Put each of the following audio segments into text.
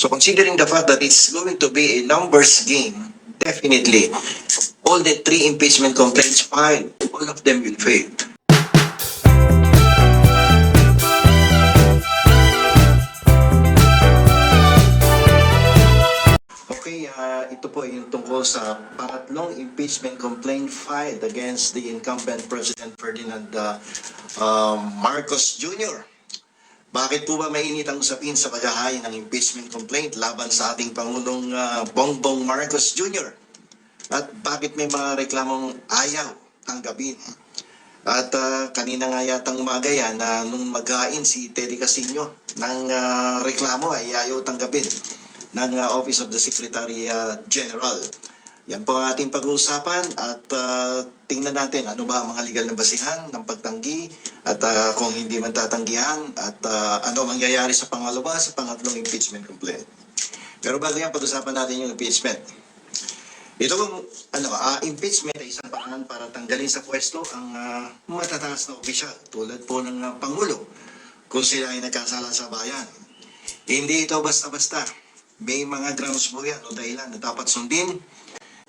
So considering the fact that it's going to be a numbers game, definitely all the three impeachment complaints filed, all of them will fail. Okay, ito po yung tungkol sa pangatlong impeachment complaint filed against the incumbent President Ferdinand Marcos Jr. Bakit po ba mainit ang usapin sa paghahain ng impeachment complaint laban sa ating Pangulong Bongbong Marcos Jr.? At bakit may mga reklamong ayaw tanggapin? At kanina nga yatang umaga yan na nung maghain si Teddy Casino ng reklamo ay ayaw tanggapin ng Office of the Secretary General. Yan po ang ating pag-uusapan at tingnan natin ano ba ang mga legal na basihan ng pagtanggi at kung hindi man tatanggihan at ano mangyayari sa pangalawa sa pangatlong impeachment complaint. Pero bago yan, pag-usapan natin yung impeachment. Ito kung impeachment ay isang paraan para tanggalin sa pwesto ang matataas na opisyal tulad po ng Pangulo kung sila ay nagkasala sa bayan. Hindi ito basta-basta. May mga grounds po yan o dahilan na dapat sundin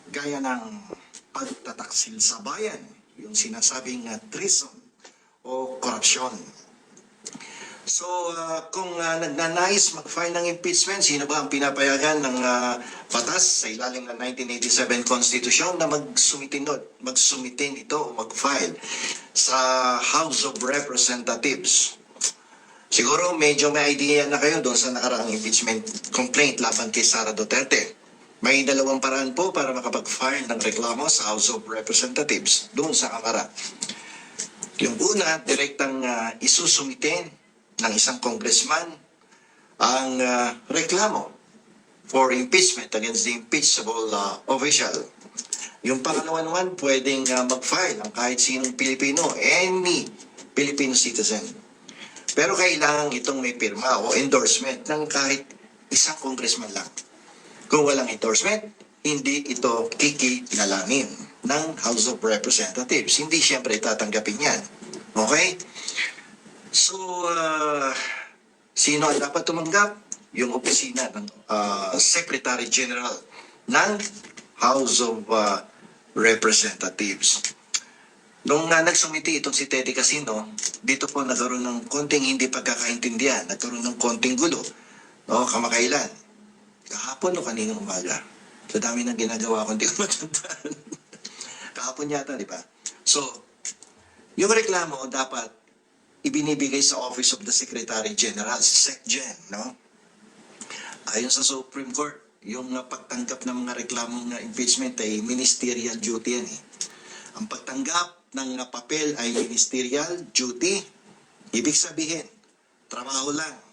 gaya ng pagtataksil sa bayan, yung sinasabing treason o korupsyon. So, kung nagnanais mag-file ng impeachment, sino ba ang pinapayagan ng batas sa ilalim ng 1987 Constitution na magsumitin ito o mag-file sa House of Representatives? Siguro medyo may idea na kayo doon sa nakaraang impeachment complaint laban kay Sara Duterte. May dalawang paraan po para makapag-file ng reklamo sa House of Representatives doon sa Kamara. Yung una, direktang isusumitin ng isang congressman ang reklamo for impeachment against the impeachable official. Yung pangalawa naman, pwedeng mag-file ng kahit sinong Pilipino, any Filipino citizen. Pero kailangan itong may pirma o endorsement ng kahit isang congressman lang. Kung walang endorsement, hindi ito kikilalanin ng House of Representatives. Hindi siyempre tatanggapin yan. Okay? So, sino ang dapat tumanggap? Yung opisina ng Secretary General ng House of Representatives. Nung nagsumiti itong si Teddy Casino, dito po nagkaroon ng konting hindi pagkakaintindihan, nagkaroon ng konting gulo. No, kamakailan. Kahapon o kaninang umaga. Sa dami ng ginagawa ko, hindi ko matandaan. Kahapon yata, di ba? So, yung reklamo dapat ibinibigay sa Office of the Secretary General, si SecGen, no? Ayon sa Supreme Court, yung pagtanggap ng mga reklamong impeachment ay ministerial duty yan eh. Ang pagtanggap ng papel ay ministerial duty. Ibig sabihin, trabaho lang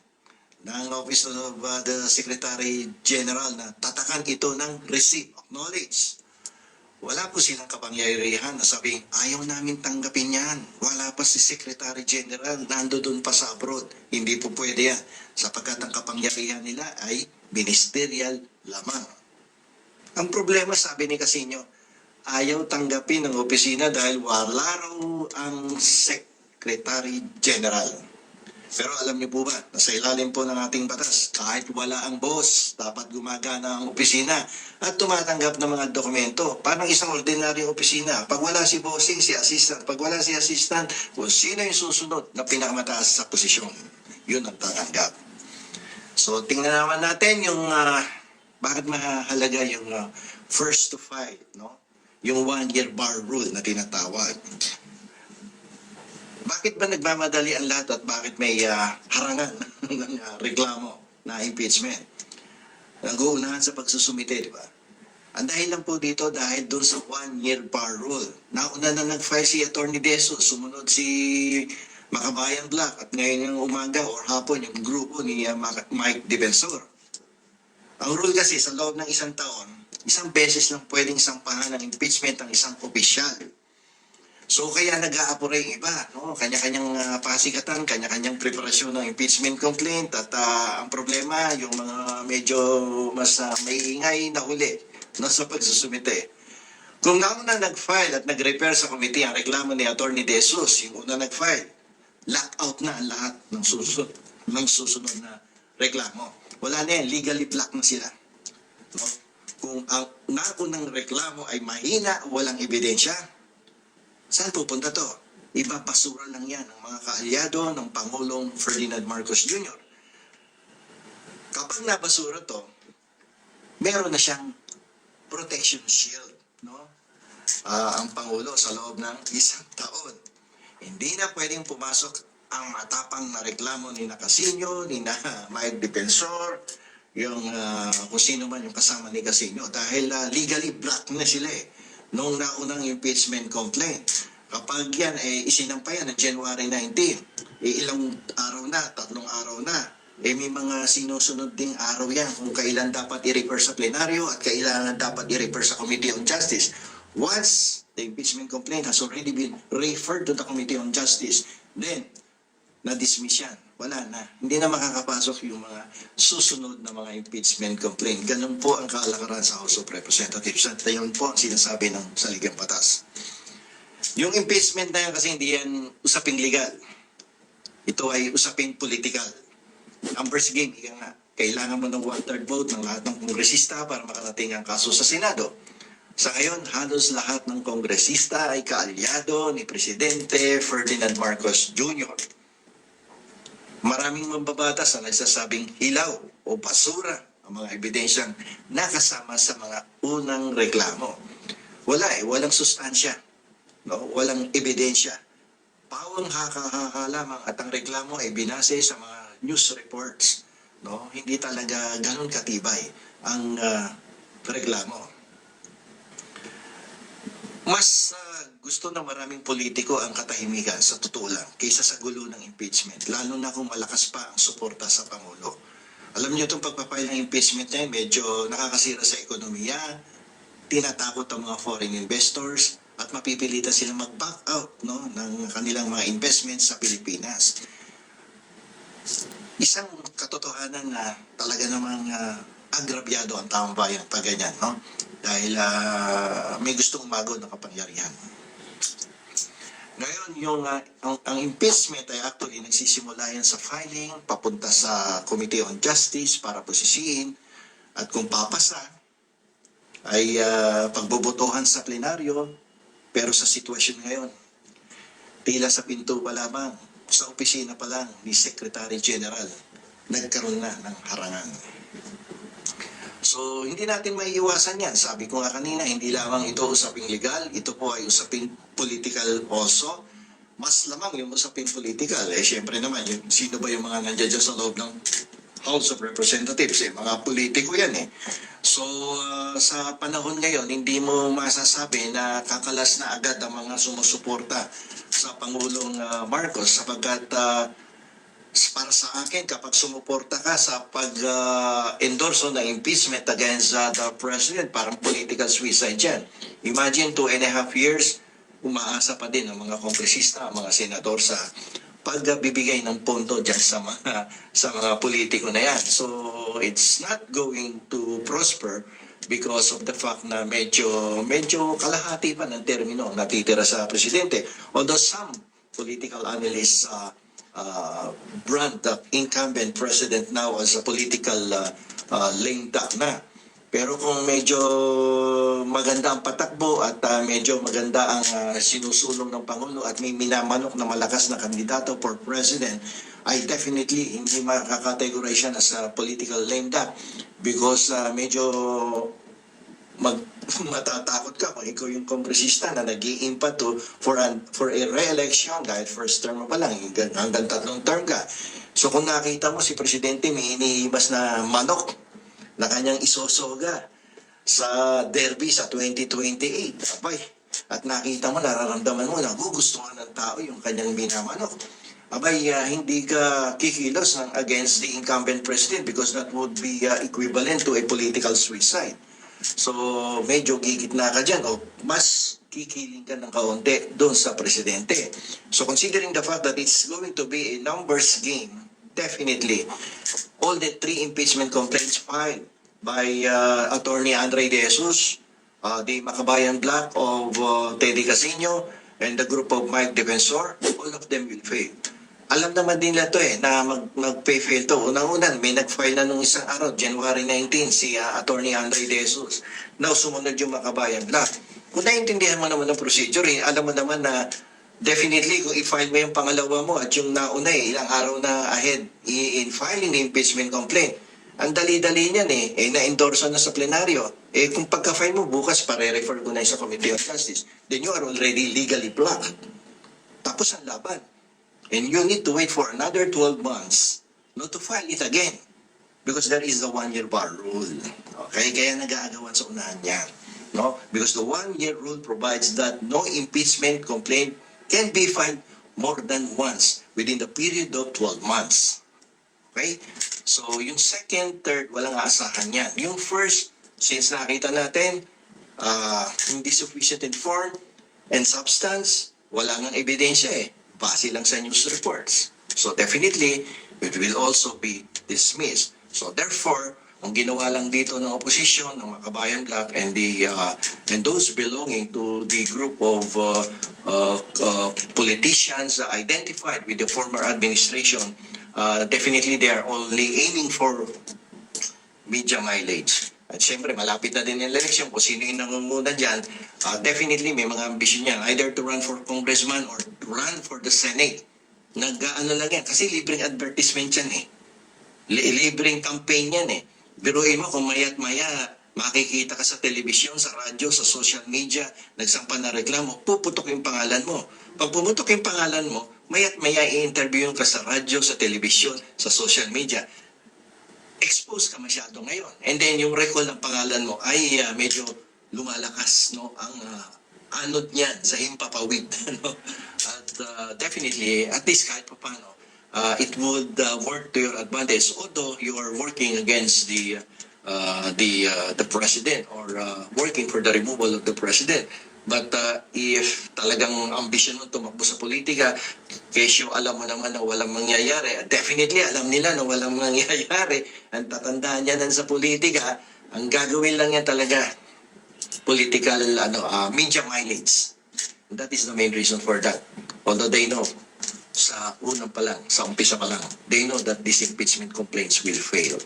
ng Office of the Secretary General na tatakan ito ng receipt of knowledge. Wala po silang kapangyarihan na sabing, ayaw namin tanggapin yan. Wala pa si Secretary General, nandoon pa sa abroad. Hindi po pwede yan, sapagkat ang kapangyarihan nila ay ministerial lamang. Ang problema, sabi ni Casino, ayaw tanggapin ng opisina dahil wala raw ang Secretary General. Pero alam niyo po ba, nasa ilalim po ng ating batas, kahit wala ang boss, dapat gumagana ang opisina at tumatanggap ng mga dokumento. Parang isang ordinaryong opisina. Pag wala si bossing, si assistant. Pag wala si assistant, kung sino yung susunod na pinakamataas sa posisyon, yun ang tatanggap. So, tingnan naman natin yung bakit mahalaga yung first to file, no? Yung one-year bar rule na tinatawag. Bakit ba nagmamadali ang lahat at bakit may harangan ng reklamo na impeachment? Nag-uunahan sa pagsusumite, di ba? Ang dahil lang po dito dahil doon sa one-year bar rule. Nauna na nag-file si Atty. De Jesus, sumunod si Makabayan Black at ngayon yung umaga or hapon yung grupo ni Mike Defensor. Ang rule kasi sa loob ng isang taon, isang beses lang pwedeng sampahan ng impeachment ng isang opisyal. So kaya nag-aapuray iba, no? Kanya-kanyang pasikatan, kanya-kanyang preparasyon ng impeachment complaint at ang problema, yung mga medyo mas maingay na huli no, sa pagsusumite. Kung nauna nag-file at nag-repair sa committee ang reklamo ni Atty. De Jesus, yung una nag-file, lock out na ang lahat ng susunod na reklamo. Wala na yan, legally blocked na sila. No? Kung ang naunang reklamo ay mahina, walang ebidensya, saan pupunta to? Ibabasura lang yan ng mga kaalyado ng Pangulong Ferdinand Marcos Jr. Kapag nabasura to, meron na siyang protection shield, no? Ang Pangulo sa loob ng 1 taon. Hindi na pwedeng pumasok ang matapang na reklamo ni Casino, ni Mike Defensor, yung kung sino man yung kasama ni Casino, dahil legally blocked na sila nung naunang impeachment complaint. Kapag yan isinampayan ng January 19, ilang araw na, 3 araw na, may mga sinusunod ding araw yan kung kailan dapat i-refer sa plenaryo at kailan dapat i-refer sa Committee on Justice. Once the impeachment complaint has already been referred to the Committee on Justice, then na-dismiss yan. Wala na. Hindi na makakapasok yung mga susunod na mga impeachment complaint. Ganun po ang kalakaran sa House of Representatives. At yun po ang sinasabi ng saligang batas. Yung impeachment na yan kasi hindi yan usaping legal. Ito ay usaping political. Numbers game, ika nga. Kailangan mo ng 1/3 vote ng lahat ng kongresista para makarating ang kaso sa Senado. Sa ngayon, halos lahat ng kongresista ay kaalyado ni Presidente Ferdinand Marcos Jr. Maraming mambabatas na nagsasabing hilaw o basura ang mga ebidensyang nakasama sa mga unang reklamo. Walang sustansya. No, walang ebidensya. Pawang haka-haka lamang at ang reklamo ay binase sa mga news reports. No, hindi talaga ganun katibay ang reklamo. Mas gusto ng maraming politiko ang katahimikan sa totoo lang kaysa sa gulo ng impeachment, lalo na kung malakas pa ang suporta sa Pangulo. Alam niyo itong pagpapile ng impeachment na medyo nakakasira sa ekonomiya, tinatakot ang mga foreign investors, at mapipilitan silang mag-back out, no, ng kanilang mga investments sa Pilipinas. Isang katotohanan na talaga namang agrabyado ang taong bayan pag ganyan, no? Dahil may gustong umago ng kapangyarihan. Ngayon, ang impeachment ay actually nagsisimula yan sa filing, papunta sa Committee on Justice para posisihin, at kung papasa, ay pagbobotohan sa plenaryo. Pero sa sitwasyon ngayon, tila sa pinto pa lamang, sa opisina pa lang ni Secretary General, nagkaroon na ng harangan. So, hindi natin maiiwasan yan. Sabi ko nga kanina, hindi lamang ito usaping legal, ito po ay usaping political also. Mas lamang yung usaping political. Siyempre naman, sino ba yung mga nandiyan sa loob ng House of Representatives? Mga politiko yan So, sa panahon ngayon, hindi mo masasabi na kakalas na agad ang mga sumusuporta sa Pangulong Marcos sapagkat para sa akin, kapag sumuporta ka sa pag-endorso ng impeachment against the President, parang political suicide yan. Imagine 2.5 years, umaasa pa din ang mga kongresista, ang mga senador sa pagbibigay ng pondo dyan sa mga politiko na yan. So, it's not going to prosper because of the fact na medyo kalahati pa ng termino natitira sa presidente. Although some political analysts brand the incumbent president now as a political lame duck na. Pero kung medyo maganda ang patakbo at medyo maganda ang sinusulong ng Pangulo at may minamanok na malakas na kandidato for president, I definitely hindi makakategorize siya as a political lame duck because medyo matatakot ka kung ikaw yung kongresista na nag-i-impa to for a re-election kahit first term mo pa lang, hanggang 3 term ka. So kung nakita mo si Presidente may iniibas na manok na kanyang isosoga sa derby sa 2028. Abay, at nakita mo, nararamdaman mo na gugustuhan ng tao yung kanyang minamanok. Abay, hindi ka kikilos ng against the incumbent president because that would be equivalent to a political suicide. So, medyo gigitna ka dyan o mas kikiling ka ng kaunti doon sa presidente. So, considering the fact that it's going to be a numbers game, definitely, all the 3 impeachment complaints filed by Attorney Andre De Jesus, the Makabayan Black of Teddy Casino, and the group of Mike Defensor, all of them will fail. alam naman din nila to na mag-pay fail to. Unang-unan, may nag-file na nung isang araw, January 19, si Attorney Andre De Jesus. Now, sumunod yung Makabayan Black. Kung naiintindihan mo naman ang procedure, alam mo naman na definitely kung i-file mo yung pangalawa mo at yung nauna ilang araw na ahead in filing the impeachment complaint. Ang dali-dali niyan na-endorse na sa plenaryo. Kung pagka-file mo bukas, pare-refer ko na sa Committee on Justice, then you are already legally blocked. Tapos ang laban. And you need to wait for another 12 months not to file it again. Because there is the one-year bar rule. Okay? Kaya nag-aagawan sa unahan yan. No? Because the one-year rule provides that no impeachment complaint can be filed more than once within the period of 12 months. Okay? So, yung second, third, walang aasahan yan. Yung first, since nakita natin, hindi sufficient in form and substance, wala ngang ebidensya base lang sa news reports. So, definitely, it will also be dismissed. So, therefore, ang ginawa lang dito ng opposition, ng Makabayan Black, and those belonging to the group of politicians identified with the former administration, definitely they are only aiming for media mileage. At syempre, malapit na din yung election kung sino yung nangunguna dyan. Definitely, may mga ambisyon yan. Either to run for congressman or to run for the Senate. Nag-ano lang yan. Kasi libreng advertisement yan libreng campaign yan Biruin mo kung maya't maya, makikita ka sa telebisyon, sa radyo, sa social media, nagsampa na reklamo, puputok yung pangalan mo. Pag pumutok yung pangalan mo, maya't maya i-interview ka sa radyo, sa telebisyon, sa social media. Expose ka masyado ngayon. And then yung recall ng pangalan mo ay medyo lumalakas ang anod niyan sa himpapawid. At definitely, at least kahit pa paano, it would work to your advantage. Although you are working against the president or working for the removal of the president. But if talagang ambisyon mo tumakbo sa politika, kesyo alam mo naman na walang mangyayari, definitely alam nila na walang mangyayari, ang tatandaan niya sa politika, ang gagawin lang niya talaga, political media mileage. And that is the main reason for that. Although they know, sa unang pa lang, sa umpisa pa lang, they know that these impeachment complaints will fail.